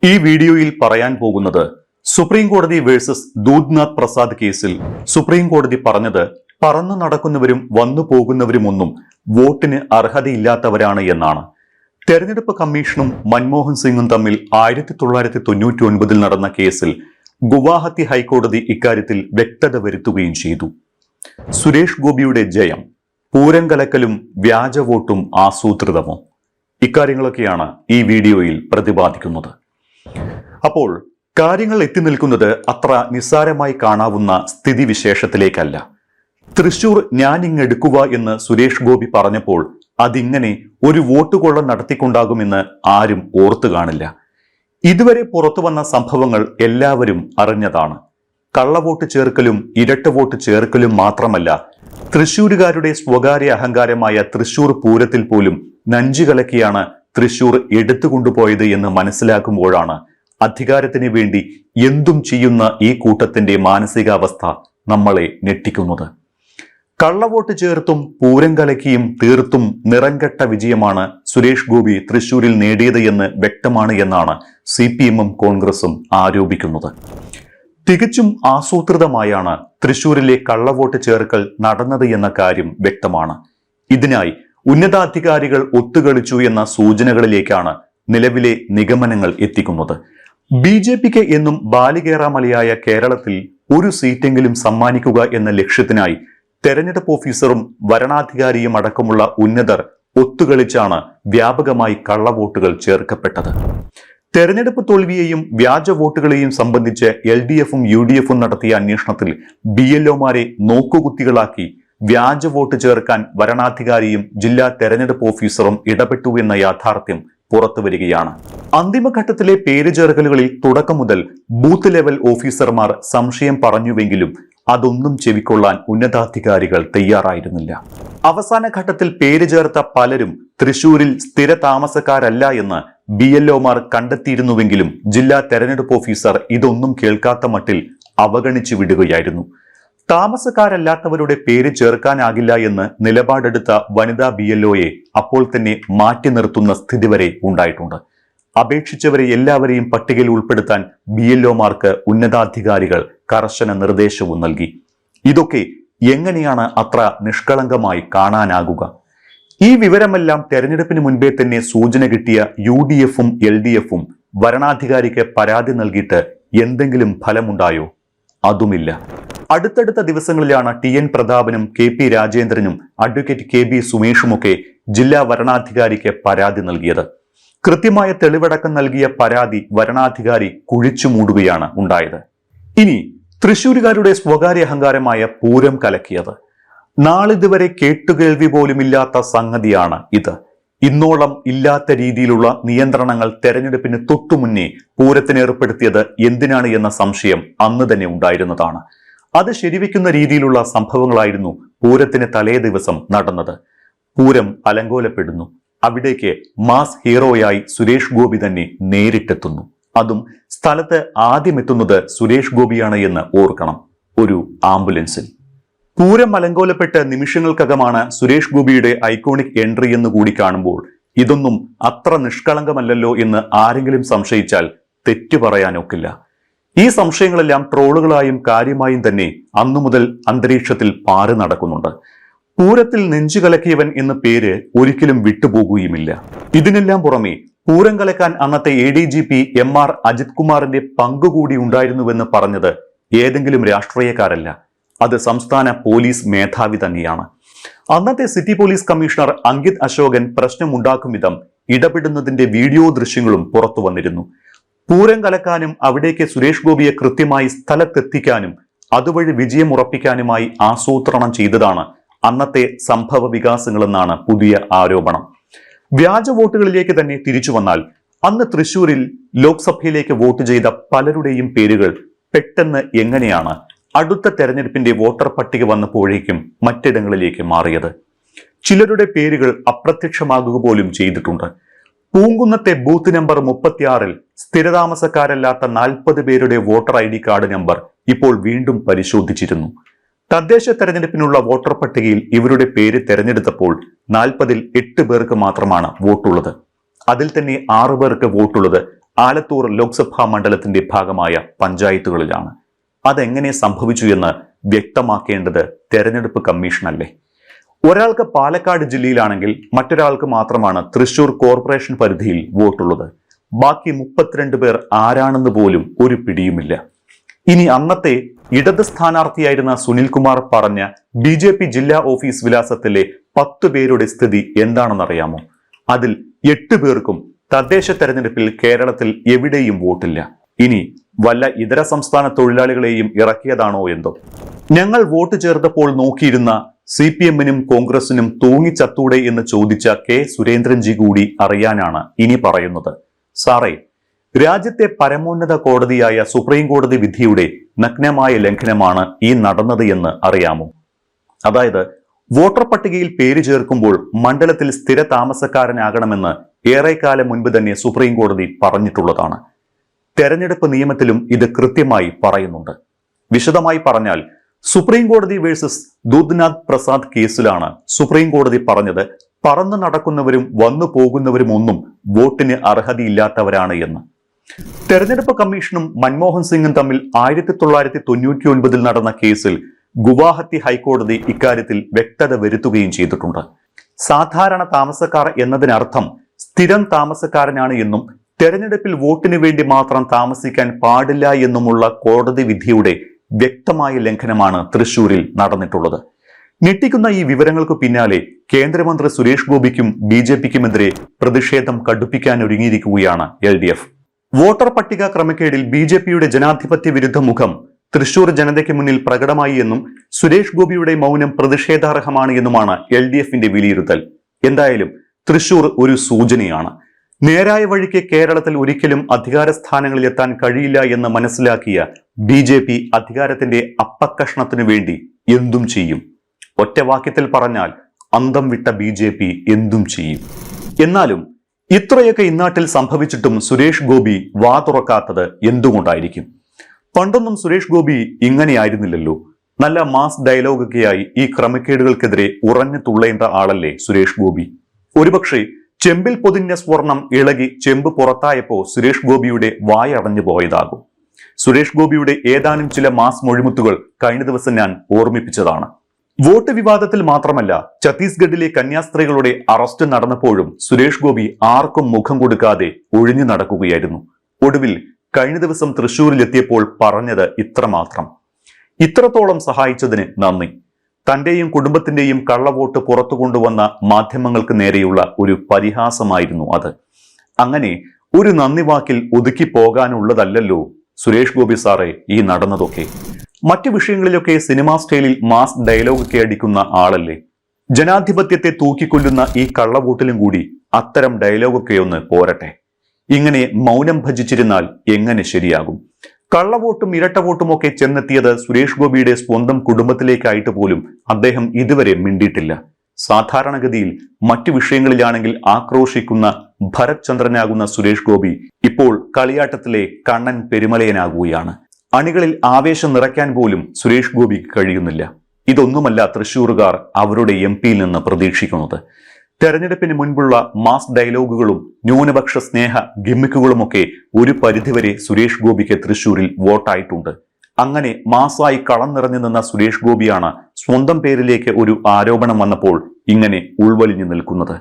ഈ വീഡിയോയിൽ പറയാൻ പോകുന്നത് സുപ്രീം കോടതി വേഴ്സസ് ദൂദ്നാഥ് പ്രസാദ് കേസിൽ സുപ്രീം കോടതി പറഞ്ഞത് പറന്നു നടക്കുന്നവരും വന്നു പോകുന്നവരുമൊന്നും വോട്ടിന് അർഹതയില്ലാത്തവരാണ് എന്നാണ്. തെരഞ്ഞെടുപ്പ് കമ്മീഷനും മൻമോഹൻ സിംഗും തമ്മിൽ 1999 നടന്ന കേസിൽ ഗുവാഹത്തി ഹൈക്കോടതി ഇക്കാര്യത്തിൽ വ്യക്തത വരുത്തുകയും ചെയ്തു. സുരേഷ് ഗോപിയുടെ ജയം, പൂരം കലക്കലും വ്യാജ വോട്ടും ആസൂത്രിതമോ? ഇക്കാര്യങ്ങളൊക്കെയാണ് ഈ വീഡിയോയിൽ പ്രതിപാദിക്കുന്നത്. അപ്പോൾ കാര്യങ്ങൾ എത്തി നിൽക്കുന്നത് അത്ര നിസ്സാരമായി കാണാവുന്ന സ്ഥിതിവിശേഷത്തിലേക്കല്ല. തൃശൂർ ഞാനിങ്ങെടുക്കുക എന്ന് സുരേഷ് ഗോപി പറഞ്ഞപ്പോൾ അതിങ്ങനെ ഒരു വോട്ടുകൊള്ള നടത്തിക്കൊണ്ടാകുമെന്ന് ആരും ഓർത്തു കാണില്ല. ഇതുവരെ പുറത്തു വന്ന സംഭവങ്ങൾ എല്ലാവരും അറിഞ്ഞതാണ്. കള്ളവോട്ട് ചേർക്കലും ഇരട്ട വോട്ട് ചേർക്കലും മാത്രമല്ല, തൃശൂരുകാരുടെ സ്വകാര്യ അഹങ്കാരമായ തൃശൂർ പൂരത്തിൽ പോലും നഞ്ചു കലക്കിയാണ് തൃശൂർ എടുത്തുകൊണ്ടുപോയത് എന്ന് മനസ്സിലാക്കുമ്പോഴാണ് അധികാരത്തിന് വേണ്ടി എന്തും ചെയ്യുന്ന ഈ കൂട്ടത്തിന്റെ മാനസികാവസ്ഥ നമ്മളെ ഞെട്ടിക്കുന്നത്. കള്ളവോട്ട് ചേർത്തും പൂരം കലക്കിയും തീർത്തും നിറംകെട്ട വിജയമാണ് സുരേഷ് ഗോപി തൃശൂരിൽ നേടിയത് എന്ന് വ്യക്തമാണ് എന്നാണ് CPM-ഉം കോൺഗ്രസും ആരോപിക്കുന്നത്. തികച്ചും ആസൂത്രിതമായാണ് തൃശൂരിലെ കള്ളവോട്ട് ചേർക്കൽ നടന്നത് എന്ന കാര്യം വ്യക്തമാണ്. ഇതിനായി ഉന്നതാധികാരികൾ ഒത്തുകളിച്ചു എന്ന സൂചനകളിലേക്കാണ് നിലവിലെ നിഗമനങ്ങൾ എത്തിക്കുന്നത്. BJPക്ക് എന്നും ബാലികേറാമലയായ കേരളത്തിൽ ഒരു സീറ്റെങ്കിലും സമ്മാനിക്കുക എന്ന ലക്ഷ്യത്തിനായി തെരഞ്ഞെടുപ്പ് ഓഫീസറും വരണാധികാരിയും അടക്കമുള്ള ഉന്നതർ ഒത്തുകളിച്ചാണ് വ്യാപകമായി കള്ളവോട്ടുകൾ ചേർക്കപ്പെട്ടത്. തെരഞ്ഞെടുപ്പ് തോൽവിയെയും വ്യാജ വോട്ടുകളെയും സംബന്ധിച്ച് LDF-ഉം UDF-ഉം നടത്തിയ അന്വേഷണത്തിൽ BLO-മാരെ നോക്കുകുത്തികളാക്കി വ്യാജ വോട്ട് ചേർക്കാൻ വരണാധികാരിയും ജില്ലാ തെരഞ്ഞെടുപ്പ് ഓഫീസറും ഇടപെട്ടു എന്ന യാഥാർത്ഥ്യം പുറത്തു വരികയാണ്. അന്തിമഘട്ടത്തിലെ പേര് ചേർക്കലുകളിൽ തുടക്കം മുതൽ ബൂത്ത് ലെവൽ ഓഫീസർമാർ സംശയം പറഞ്ഞുവെങ്കിലും അതൊന്നും ചെവിക്കൊള്ളാൻ ഉന്നതാധികാരികൾ തയ്യാറായിരുന്നില്ല. അവസാന ഘട്ടത്തിൽ പേര് ചേർത്ത പലരും തൃശൂരിൽ സ്ഥിര താമസക്കാരല്ല എന്ന് BLO-മാർ കണ്ടെത്തിയിരുന്നുവെങ്കിലും ജില്ലാ തെരഞ്ഞെടുപ്പ് ഓഫീസർ ഇതൊന്നും കേൾക്കാത്ത മട്ടിൽ അവഗണിച്ചു വിടുകയായിരുന്നു. താമസക്കാരല്ലാത്തവരുടെ പേര് ചേർക്കാനാകില്ല എന്ന് നിലപാടെടുത്ത വനിതാ BLO-യെ അപ്പോൾ തന്നെ മാറ്റി നിർത്തുന്ന സ്ഥിതി വരെ ഉണ്ടായിട്ടുണ്ട്. അപേക്ഷിച്ചവരെ എല്ലാവരെയും പട്ടികയിൽ ഉൾപ്പെടുത്താൻ BLO-മാർക്ക് ഉന്നതാധികാരികൾ കർശന നിർദ്ദേശവും നൽകി. ഇതൊക്കെ എങ്ങനെയാണ് അത്ര നിഷ്കളങ്കമായി കാണാനാകുക? ഈ വിവരമെല്ലാം തെരഞ്ഞെടുപ്പിന് മുൻപേ തന്നെ സൂചന കിട്ടിയ UDF-ഉം LDF-ഉം വരണാധികാരിക്ക് പരാതി നൽകിയിട്ട് എന്തെങ്കിലും ഫലമുണ്ടായോ? അതുമില്ല. അടുത്തടുത്ത ദിവസങ്ങളിലാണ് TN പ്രതാപനും KP രാജേന്ദ്രനും അഡ്വക്കേറ്റ് KB സുമേഷുമൊക്കെ ജില്ലാ വരണാധികാരിക്ക് പരാതി നൽകിയത്. കൃത്യമായ തെളിവടക്കം നൽകിയ പരാതി വരണാധികാരി കുഴിച്ചു മൂടുകയാണ് ഉണ്ടായത്. ഇനി തൃശൂരുകാരുടെ സ്വകാര്യ അഹങ്കാരമായ പൂരം കലക്കിയത്, നാളിതുവരെ കേട്ടുകേൾവി പോലുമില്ലാത്ത സംഗതിയാണ് ഇത്. ഇന്നോളം ഇല്ലാത്ത രീതിയിലുള്ള നിയന്ത്രണങ്ങൾ തെരഞ്ഞെടുപ്പിന് തൊട്ടുമുന്നേ പൂരത്തിന് ഏർപ്പെടുത്തിയത് എന്തിനാണ് എന്ന സംശയം അന്ന് തന്നെ ഉണ്ടായിരുന്നതാണ്. അത് ശരിവെക്കുന്ന രീതിയിലുള്ള സംഭവങ്ങളായിരുന്നു പൂരത്തിന് തലേ ദിവസം നടന്നത്. പൂരം അലങ്കോലപ്പെടുന്നു. അവിടേക്ക് മാസ് ഹീറോയായി സുരേഷ് ഗോപി തന്നെ നേരിട്ടെത്തുന്നു. അതും സ്ഥലത്ത് ആദ്യം എത്തുന്നത് സുരേഷ് ഗോപിയാണ് എന്ന് ഓർക്കണം, ഒരു ആംബുലൻസിൽ. പൂരം അലങ്കോലപ്പെട്ട് നിമിഷങ്ങൾക്കകമാണ് സുരേഷ് ഗോപിയുടെ ഐക്കോണിക് എൻട്രി എന്ന് കൂടി കാണുമ്പോൾ ഇതൊന്നും അത്ര നിഷ്കളങ്കമല്ലല്ലോ എന്ന് ആരെങ്കിലും സംശയിച്ചാൽ തെറ്റു പറയാനൊക്കില്ല. ഈ സംശയങ്ങളെല്ലാം ട്രോളുകളായും കാര്യമായും തന്നെ അന്നു മുതൽ അന്തരീക്ഷത്തിൽ പാറി നടക്കുന്നുണ്ട്. പൂരത്തിൽ നെഞ്ചു കലക്കിയവൻ എന്ന പേര് ഒരിക്കലും വിട്ടുപോകുകയുമില്ല. ഇതിനെല്ലാം പുറമെ പൂരം കലക്കാൻ അന്നത്തെ ADGP MR അജിത് കുമാറിന്റെ പങ്കുകൂടി ഉണ്ടായിരുന്നുവെന്ന് പറഞ്ഞത് ഏതെങ്കിലും രാഷ്ട്രീയക്കാരല്ല, അത് സംസ്ഥാന പോലീസ് മേധാവി തന്നെയാണ്. അന്നത്തെ city police commissioner Ankit Ashokan പ്രശ്നമുണ്ടാക്കും വിധം ഇടപെടുന്നതിന്റെ വീഡിയോ ദൃശ്യങ്ങളും പുറത്തു വന്നിരുന്നു. പൂരം കലക്കാനും അവിടേക്ക് സുരേഷ് ഗോപിയെ കൃത്യമായി സ്ഥലത്തെത്തിക്കാനും അതുവഴി വിജയം ഉറപ്പിക്കാനുമായി ആസൂത്രണം ചെയ്തതാണ് അന്നത്തെ സംഭവ വികാസങ്ങളെന്നാണ് പുതിയ ആരോപണം. വ്യാജ വോട്ടുകളിലേക്ക് തന്നെ തിരിച്ചു വന്നാൽ അന്ന് തൃശൂരിൽ ലോക്സഭയിലേക്ക് വോട്ട് ചെയ്ത പലരുടെയും പേരുകൾ പെട്ടെന്ന് എങ്ങനെയാണ് അടുത്ത തെരഞ്ഞെടുപ്പിന്റെ വോട്ടർ പട്ടിക വന്നപ്പോഴേക്കും മറ്റിടങ്ങളിലേക്ക് മാറിയത്? ചിലരുടെ പേരുകൾ അപ്രത്യക്ഷമാകുക പോലും ചെയ്തിട്ടുണ്ട്. പൂങ്കുന്നത്തെ ബൂത്ത് നമ്പർ 36-ൽ സ്ഥിരതാമസക്കാരല്ലാത്ത 40 പേരുടെ വോട്ടർ ID കാർഡ് നമ്പർ ഇപ്പോൾ വീണ്ടും പരിശോധിച്ചിരുന്നു. തദ്ദേശ തെരഞ്ഞെടുപ്പിനുള്ള വോട്ടർ പട്ടികയിൽ ഇവരുടെ പേര് തെരഞ്ഞെടുത്തപ്പോൾ 40-ൽ 8 പേർക്ക് മാത്രമാണ് വോട്ടുള്ളത്. അതിൽ തന്നെ 6 പേർക്ക് വോട്ടുള്ളത് ആലത്തൂർ ലോക്സഭാ മണ്ഡലത്തിന്റെ ഭാഗമായ പഞ്ചായത്തുകളിലാണ്. അതെങ്ങനെ സംഭവിച്ചു എന്ന് വ്യക്തമാക്കേണ്ടത് തെരഞ്ഞെടുപ്പ് കമ്മീഷനല്ലേ? ഒരാൾക്ക് പാലക്കാട് ജില്ലയിലാണെങ്കിൽ മറ്റൊരാൾക്ക് മാത്രമാണ് തൃശൂർ കോർപ്പറേഷൻ പരിധിയിൽ വോട്ടുള്ളത്. ബാക്കി 32 പേർ ആരാണെന്ന് പോലും ഒരു പിടിയുമില്ല. ഇനി അന്നത്തെ ഇടത് സ്ഥാനാർത്ഥിയായിരുന്ന സുനിൽകുമാർ പറഞ്ഞ BJP ജില്ലാ ഓഫീസ് വിലാസത്തിലെ 10 പേരുടെ സ്ഥിതി എന്താണെന്നറിയാമോ? അതിൽ 8 പേർക്കും തദ്ദേശ തെരഞ്ഞെടുപ്പിൽ കേരളത്തിൽ എവിടെയും വോട്ടില്ല. ഇനി വല്ല ഇതര സംസ്ഥാന തൊഴിലാളികളെയും ഇറക്കിയതാണോ എന്തോ? ഞങ്ങൾ വോട്ട് ചേർത്തപ്പോൾ നോക്കിയിരുന്ന CPM-നും കോൺഗ്രസിനും തൂങ്ങിച്ചത്തൂടെ എന്ന് ചോദിച്ച കെ സുരേന്ദ്രൻജി കൂടി അറിയാനാണ് ഇനി പറയുന്നത്. സാറേ, രാജ്യത്തെ പരമോന്നത കോടതിയായ സുപ്രീം കോടതി വിധിയുടെ നഗ്നമായ ലംഘനമാണ് ഈ നടന്നത് എന്ന് അറിയാമോ? അതായത് വോട്ടർ പട്ടികയിൽ പേര് ചേർക്കുമ്പോൾ മണ്ഡലത്തിൽ സ്ഥിര താമസക്കാരനാകണമെന്ന് ഏറെക്കാലം മുൻപ് തന്നെ സുപ്രീം കോടതി പറഞ്ഞിട്ടുള്ളതാണ്. തെരഞ്ഞെടുപ്പ് നിയമത്തിലും ഇത് കൃത്യമായി പറയുന്നുണ്ട്. വിശദമായി പറഞ്ഞാൽ സുപ്രീം കോടതി വേഴ്സസ് ദൂദ്നാഥ് പ്രസാദ് കേസിലാണ് സുപ്രീം കോടതി പറഞ്ഞത് പറന്നു നടക്കുന്നവരും വന്നു പോകുന്നവരും ഒന്നും വോട്ടിന് അർഹതയില്ലാത്തവരാണ് എന്ന്. തെരഞ്ഞെടുപ്പ് കമ്മീഷനും മൻമോഹൻ സിംഗും തമ്മിൽ 1999 നടന്ന കേസിൽ ഗുവാഹത്തി ഹൈക്കോടതി ഇക്കാര്യത്തിൽ വ്യക്തത വരുത്തുകയും ചെയ്തിട്ടുണ്ട്. സാധാരണ താമസക്കാർ എന്നതിനർത്ഥം സ്ഥിരം താമസക്കാരനാണ് എന്നും തെരഞ്ഞെടുപ്പിൽ വോട്ടിന് വേണ്ടി മാത്രം താമസിക്കാൻ പാടില്ല എന്നുമുള്ള കോടതി വിധിയുടെ വ്യക്തമായ ലംഘനമാണ് തൃശൂരിൽ നടന്നിട്ടുള്ളത്. ഞെട്ടിക്കുന്ന ഈ വിവരങ്ങൾക്ക് പിന്നാലെ കേന്ദ്രമന്ത്രി സുരേഷ് ഗോപിക്കും BJPക്കുമെതിരെ പ്രതിഷേധം കടുപ്പിക്കാൻ ഒരുങ്ങിയിരിക്കുകയാണ് LDF. വോട്ടർ പട്ടിക ക്രമക്കേടിൽ BJPയുടെ ജനാധിപത്യ വിരുദ്ധ മുഖം തൃശൂർ ജനതയ്ക്ക് മുന്നിൽ പ്രകടമായി എന്നും സുരേഷ് ഗോപിയുടെ മൗനം പ്രതിഷേധാർഹമാണ് എന്നുമാണ് LDFന്റെ വിലയിരുത്തൽ. എന്തായാലും തൃശൂർ ഒരു സൂചനയാണ്. നേരായ വഴിക്ക് കേരളത്തിൽ ഒരിക്കലും അധികാര സ്ഥാനങ്ങളിൽ എത്താൻ കഴിയില്ല എന്ന് മനസ്സിലാക്കിയ BJP അധികാരത്തിന്റെ അപ്പക്കഷ്ണത്തിനു വേണ്ടി എന്തും ചെയ്യും. ഒറ്റവാക്യത്തിൽ പറഞ്ഞാൽ അന്തം വിട്ട BJP എന്തും ചെയ്യും. എന്നാലും ഇത്രയൊക്കെ ഇന്നാട്ടിൽ സംഭവിച്ചിട്ടും സുരേഷ് ഗോപി വാ തുറക്കാത്തത് എന്തുകൊണ്ടായിരിക്കും? പണ്ടൊന്നും സുരേഷ് ഗോപി ഇങ്ങനെയായിരുന്നില്ലല്ലോ. നല്ല മാസ് ഡയലോഗൊക്കെയായി ഈ ക്രമക്കേടുകൾക്കെതിരെ ഉറഞ്ഞു തുള്ളേണ്ട ആളല്ലേ സുരേഷ് ഗോപി? ഒരുപക്ഷെ ചെമ്പിൽ പൊതിഞ്ഞ സ്വർണം ഇളകി ചെമ്പ് പുറത്തായപ്പോ സുരേഷ് ഗോപിയുടെ വായടഞ്ഞു പോയതാകും. സുരേഷ് ഗോപിയുടെ ഏതാനും ചില മാസ് മൊഴിമുത്തുകൾ കഴിഞ്ഞ ദിവസം ഞാൻ ഓർമ്മിപ്പിച്ചതാണ്. വോട്ട് വിവാദത്തിൽ മാത്രമല്ല, ഛത്തീസ്ഗഡിലെ കന്യാസ്ത്രീകളുടെ അറസ്റ്റ് നടന്നപ്പോഴും സുരേഷ് ഗോപി ആർക്കും മുഖം കൊടുക്കാതെ ഒഴിഞ്ഞു നടക്കുകയായിരുന്നു. ഒടുവിൽ കഴിഞ്ഞ ദിവസം തൃശൂരിലെത്തിയപ്പോൾ പറഞ്ഞത് ഇത്രമാത്രം: ഇത്രത്തോളം സഹായിച്ചതിന് നന്ദി. തന്റെയും കുടുംബത്തിന്റെയും കള്ളവോട്ട് പുറത്തു കൊണ്ടുവന്ന മാധ്യമങ്ങൾക്ക് നേരെയുള്ള ഒരു പരിഹാസമായിരുന്നു അത്. അങ്ങനെ ഒരു നന്ദി വാക്കിൽ ഒതുക്കി പോകാനുള്ളതല്ലല്ലോ സുരേഷ് ഗോപി സാറേ ഈ നടന്നതൊക്കെ. മറ്റു വിഷയങ്ങളിലൊക്കെ സിനിമാ സ്റ്റൈലിൽ മാസ് ഡയലോഗൊക്കെ അടിക്കുന്ന ആളല്ലേ. ജനാധിപത്യത്തെ തൂക്കിക്കൊല്ലുന്ന ഈ കള്ളവോട്ടിലും കൂടി അത്തരം ഡയലോഗൊക്കെ ഒന്ന് പോരട്ടെ. ഇങ്ങനെ മൗനം ഭജിച്ചിരുന്നാൽ എങ്ങനെ ശരിയാകും? കള്ളവോട്ടും ഇരട്ടവോട്ടും ഒക്കെ ചെന്നെത്തിയത് സുരേഷ് ഗോപിയുടെ സ്വന്തം കുടുംബത്തിലേക്കായിട്ട് പോലും അദ്ദേഹം ഇതുവരെ മിണ്ടിയിട്ടില്ല. സാധാരണഗതിയിൽ മറ്റു വിഷയങ്ങളിലാണെങ്കിൽ ആക്രോശിക്കുന്ന ഭരത് ചന്ദ്രനാകുന്ന സുരേഷ് ഗോപി ഇപ്പോൾ കളിയാട്ടത്തിലെ കണ്ണൻ പെരുമലയനാകുകയാണ്. അണികളിൽ ആവേശം നിറയ്ക്കാൻ പോലും സുരേഷ് ഗോപിക്ക് കഴിയുന്നില്ല. ഇതൊന്നുമല്ല തൃശൂറുകാർ അവരുടെ MP-യിൽ നിന്ന് പ്രതീക്ഷിക്കുന്നത്. തെരഞ്ഞെടുപ്പിന് മുൻപുള്ള മാസ് ഡയലോഗുകളും ന്യൂനപക്ഷ സ്നേഹ ഗിമ്മിക്കുകളുമൊക്കെ ഒരു പരിധിവരെ സുരേഷ് ഗോപിക്ക് തൃശൂരിൽ വോട്ടായിട്ടുണ്ട്. അങ്ങനെ മാസായി കളം നിറഞ്ഞു നിന്ന സുരേഷ് ഗോപിയാണ് സ്വന്തം പേരിലേക്ക് ഒരു ആരോപണം വന്നപ്പോൾ ഇങ്ങനെ ഉൾവലിഞ്ഞു നിൽക്കുന്നത്.